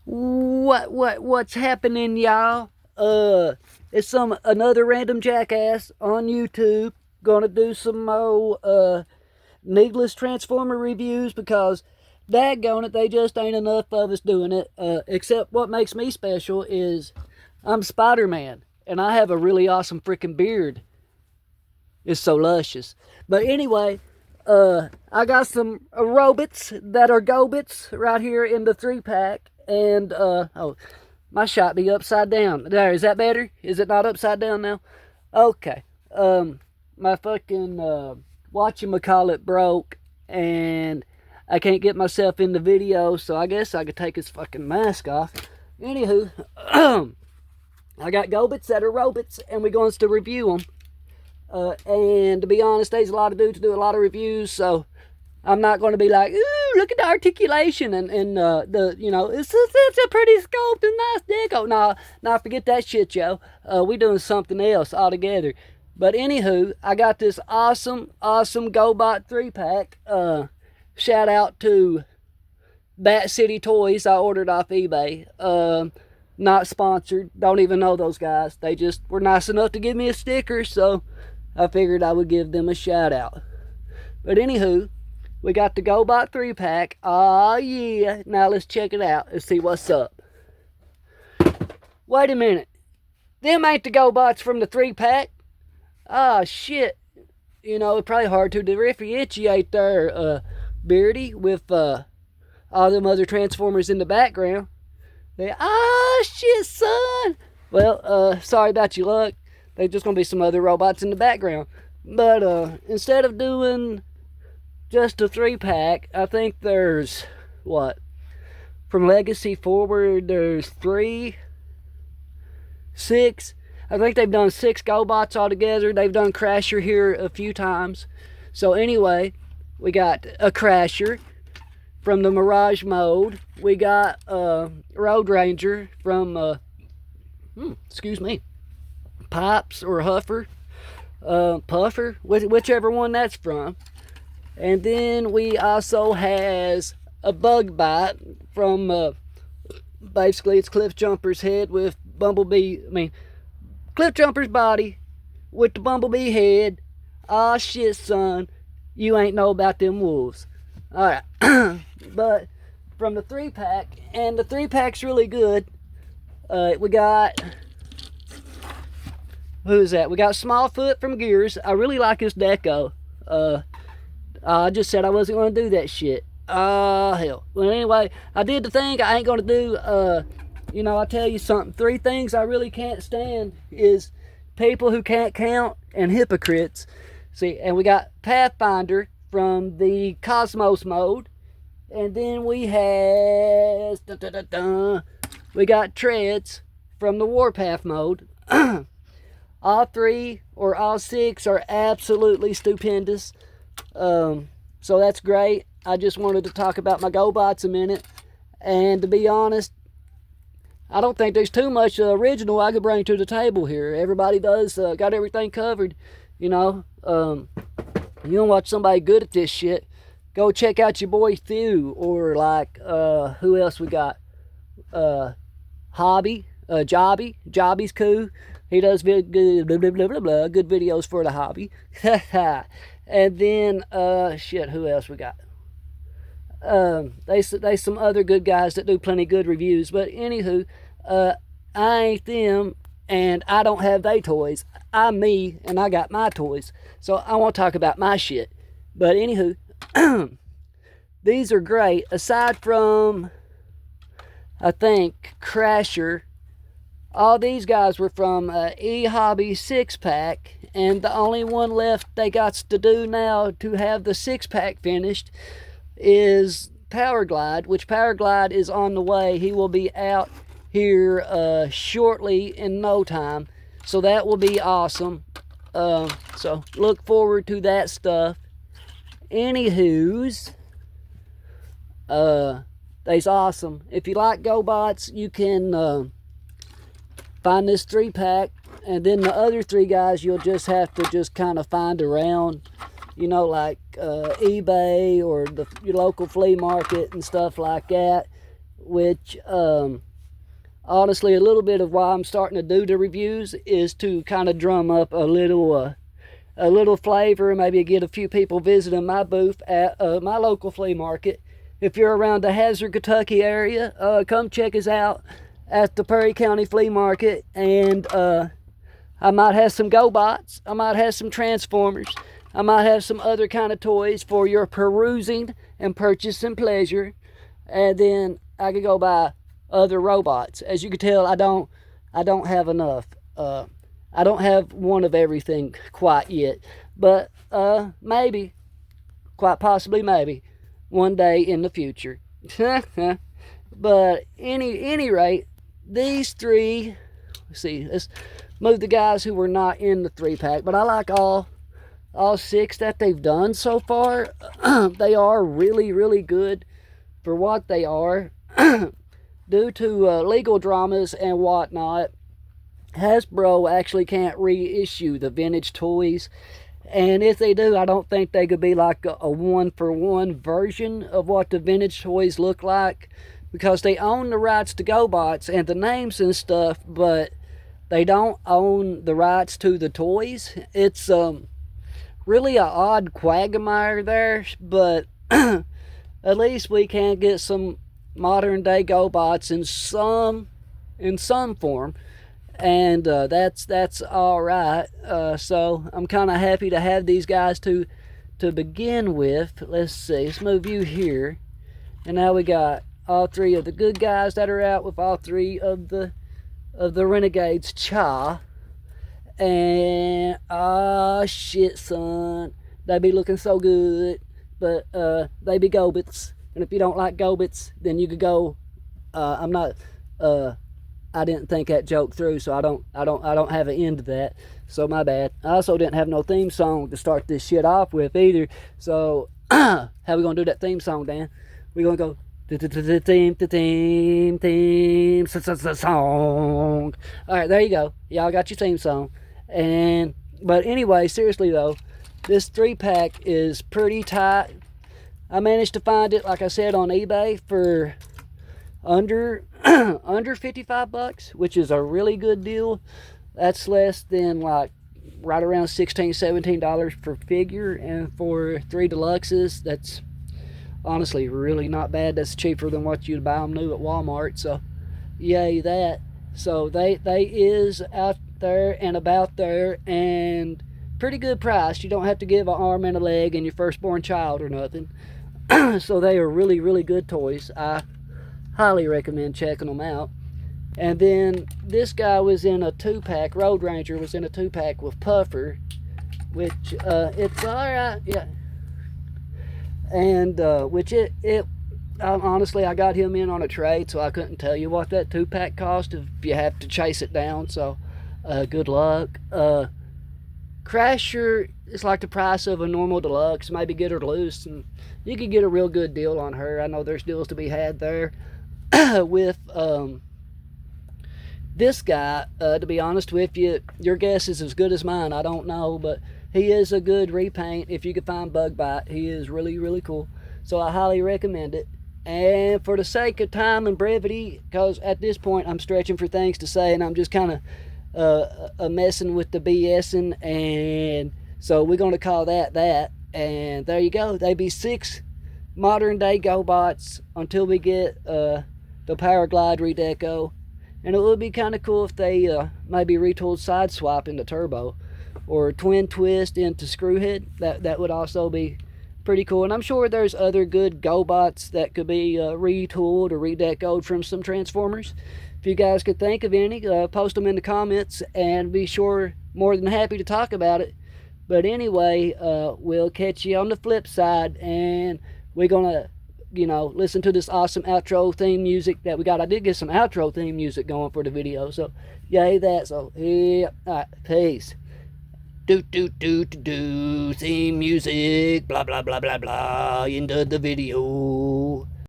What's happening, y'all? It's another random jackass on YouTube gonna do some more needless Transformer reviews because daggone it, they just ain't enough of us doing it. Except what makes me special is I'm Spider-Man and I have a really awesome freaking beard. It's so luscious. But anyway, I got some Robits that are Gobits right here in the 3-pack. And, oh, my shot be upside down. There, is that better? Is it not upside down now? Okay. My fucking, whatchamacallit broke. And I can't get myself in the video, so I guess I could take his fucking mask off. Anywho, I got Gobits that are Robits, and we're going to review them. And to be honest, there's a lot of dudes to do a lot of reviews, so I'm not going to be like, ooh, look at the articulation and the, you know, it's a pretty sculpt and nice dick. Oh, nah, forget that shit, yo. We doing something else altogether. But anywho, I got this awesome GoBot 3-pack. Shout out to Bat City Toys. I ordered off eBay. Not sponsored. Don't even know those guys. They just were nice enough to give me a sticker, so I figured I would give them a shout out. But anywho, we got the GoBot 3-pack. Oh yeah. Now let's check it out and see what's up. Wait a minute. Them ain't the GoBots from the 3-pack. Ah, shit. You know, it's probably hard to differentiate there, Beardy, with all them other Transformers in the background. Shit, son. Well, sorry about your luck. There's just gonna be some other robots in the background. But instead of doing just a 3-pack, I think there's what? From Legacy forward, there's 3, 6. I think they've done 6 GoBots altogether. They've done Crasher here a few times. So anyway, we got a Crasher from the Mirage mode. We got Road Ranger from excuse me, Pipes or Huffer, Puffer, whichever one that's from. And then we also has a Bug Bite from basically it's Cliff Jumper's head with Cliff Jumper's body with the Bumblebee head. Ah shit, son, you ain't know about them wolves. Alright. But from the 3-pack, and the 3-pack's really good. We got, who's that? We got Smallfoot from Gears. I really like his deco. I just said I wasn't going to do that shit. Hell. Well, anyway, I did the thing I ain't going to do. You know, I'll tell you something. 3 things I really can't stand is people who can't count and hypocrites. See, and we got Pathfinder from the Cosmos mode. And then we have, we got Treads from the Warpath mode. All 3 or all 6 are absolutely stupendous. So that's great. I just wanted to talk about my GoBots a minute. And to be honest, I don't think there's too much original I could bring to the table here. Everybody does got everything covered. You know, you don't watch somebody good at this shit, go check out your boy Thew, or like who else we got? Hobby, Jobby's cool. He does good videos for the hobby. And then shit, who else we got? They some other good guys that do plenty good reviews. But anywho, I ain't them, and I don't have they toys. I'm me, and I got my toys. So I want to talk about my shit. But anywho, these are great. Aside from, I think, Crasher, all these guys were from E-Hobby 6-pack, and the only one left they got to do now to have the 6-pack finished is Powerglide, which Powerglide is on the way. He will be out here shortly in no time, so that will be awesome. So look forward to that stuff. Anywho's, they's awesome. If you like GoBots, you can find this 3-pack, and then the other 3 guys you'll just have to just kind of find around, you know, like eBay or your local flea market and stuff like that. which honestly, a little bit of why I'm starting to do the reviews is to kind of drum up a little flavor, maybe get a few people visiting my booth at my local flea market. If you're around the Hazard, Kentucky area, come check us out at the Perry County Flea Market. And I might have some gobots, I might have some transformers, I might have some other kind of toys for your perusing and purchasing pleasure. And then I could go buy other robots. As you can tell, I don't have enough. I don't have one of everything quite yet, but maybe, quite possibly, maybe one day in the future. But any rate, these three. Let's see. Let's move the guys who were not in the 3-pack. But I like all 6 that they've done so far. They are really good for what they are. Due to legal dramas and whatnot, Hasbro actually can't reissue the vintage toys. And if they do, I don't think they could be like a one-for-one version of what the vintage toys look like, because they own the rights to GoBots and the names and stuff, but they don't own the rights to the toys. It's really an odd quagmire there, but at least we can get some modern day GoBots in some form, and that's all right. So I'm kind of happy to have these guys to begin with. Let's see, let's move you here, and now we got all 3 of the good guys that are out with all 3 of the Renegades Cha. And shit, son, they be looking so good, but they be Gobits. And if you don't like Gobits, then you could go. I didn't think that joke through, so I don't have an end to that. So my bad. I also didn't have no theme song to start this shit off with either. So how we gonna do that theme song, Dan? We gonna go theme song. All right, there you go. Y'all got your theme song. But anyway, seriously though, this 3-pack is pretty tight. I managed to find it, like I said, on eBay for under $55, which is a really good deal. That's less than like right around $16-17 per figure, and for 3 deluxes, that's honestly really not bad. That's cheaper than what you'd buy them new at Walmart. So yay that. So they is out there and about there, and pretty good price. You don't have to give an arm and a leg and your firstborn child or nothing. So they are really good toys. I highly recommend checking them out. And then this guy was in a 2-pack. Road Ranger was in a 2-pack with Puffer, which it's all right, yeah. And which honestly, I got him in on a trade, so I couldn't tell you what that 2-pack cost if you have to chase it down. So good luck. Crasher is like the price of a normal deluxe, maybe get her loose, and you could get a real good deal on her. I know there's deals to be had there. With this guy, to be honest with you, your guess is as good as mine. I don't know, but he is a good repaint. If you can find Bug Bite, he is really cool. So I highly recommend it. And for the sake of time and brevity, because at this point I'm stretching for things to say and I'm just kind of messing with the BSing, and so we're going to call that. And there you go. They be 6 modern day GoBots until we get the Powerglide redeco. And it would be kind of cool if they maybe retooled Sideswipe into Turbo, or Twin Twist into Screwhead. That would also be pretty cool. And I'm sure there's other good GoBots that could be retooled or redecoed from some Transformers. If you guys could think of any, post them in the comments, and be sure, more than happy to talk about it. But anyway, we'll catch you on the flip side, and we're gonna, listen to this awesome outro theme music that we got. I did get some outro theme music going for the video, so yay that. So yeah, all right, peace. Do theme music, blah blah blah blah blah into the video.